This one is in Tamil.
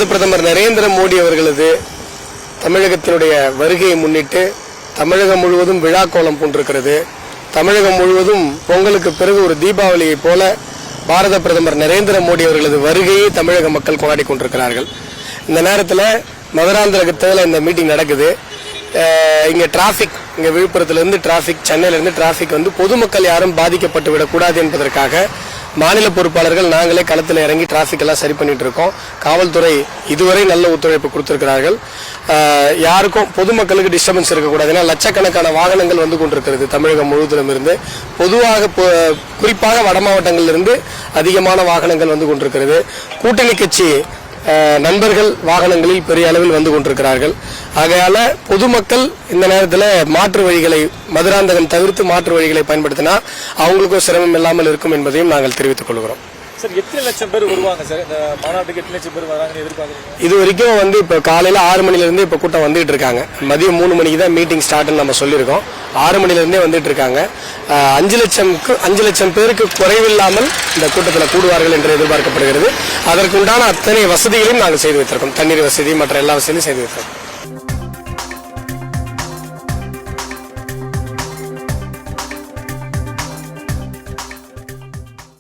பாரத பிரதமர் நரேந்திர மோடி அவர்களது தமிழகத்தினுடைய வருகையை முன்னிட்டு தமிழகம் முழுவதும் விழா கோலம் பூண்டிருக்கிறது. தமிழகம் முழுவதும் பொங்கலுக்கு பிறகு ஒரு தீபாவளியை போல பாரத பிரதமர் நரேந்திர மோடி அவர்களது வருகையை தமிழக மக்கள் கொண்டாடி கொண்டிருக்கிறார்கள். இந்த நேரத்தில் மதுராந்தகத்தில் இந்த மீட்டிங் நடக்குது. இங்கே டிராஃபிக், இங்கே விழுப்புரத்திலிருந்து டிராஃபிக், சென்னையிலிருந்து டிராஃபிக் பொதுமக்கள் யாரும் பாதிக்கப்பட்டு விடக்கூடாது என்பதற்காக மாநில பொறுப்பாளர்கள் நாங்களே களத்தில் இறங்கி டிராஃபிக் எல்லாம் சரி பண்ணிட்டு இருக்கோம். காவல்துறை இதுவரை நல்ல ஒத்துழைப்பு கொடுத்திருக்கிறார்கள். யாருக்கும் பொதுமக்களுக்கு டிஸ்டர்பன்ஸ் இருக்கக்கூடாது. ஏன்னா லட்சக்கணக்கான வாகனங்கள் வந்து கொண்டிருக்கிறது தமிழகம் முழுவதிலும் இருந்து. பொதுவாக குறிப்பாக வட மாவட்டங்களிலிருந்து அதிகமான வாகனங்கள் வந்து கொண்டிருக்கிறது. கூட்டணி கட்சி நண்பர்கள் வாகனங்களில் பெரிய அளவில் வந்து கொண்டிருக்கிறார்கள். ஆகையால பொதுமக்கள் இந்த நேரத்தில் மாற்று வழிகளை, மதுராந்தகம் தவிர்த்து மாற்று வழிகளை பயன்படுத்தினா அவங்களுக்கும் சிரமம் இல்லாமல் இருக்கும் என்பதையும் நாங்கள் தெரிவித்துக் கொள்கிறோம். சார், எத்தனை லட்சம் பேர் வருவாங்க சார் இந்த மாநாட்டுக்கு? எத்தனை லட்சம் பேர் வராங்கன்னு எதிர்பார்க்குறீங்க? இது வரைக்கும் இப்ப காலையில 6 மணிலிருந்து இப்ப கூட்டம் வந்துட்டு இருக்காங்க. மதியம் 3 மணிக்கு தான் மீட்டிங் ஸ்டார்ட்னு நம்ம சொல்லியிருக்கோம். 6 மணிலிருந்தே வந்துட்டு இருக்காங்க. 5 லட்சம் பேருக்கு குறைவில்லாமல் இந்த கூட்டத்தில் கூடுவார்கள் என்று எதிர்பார்க்கப்படுகிறது. அதற்குண்டான அத்தனை வசதிகளையும் நாங்கள் செய்து வைத்திருக்கோம். தண்ணீர் வசதி மற்ற எல்லா வசதியும் செய்து வைத்திருக்கோம்.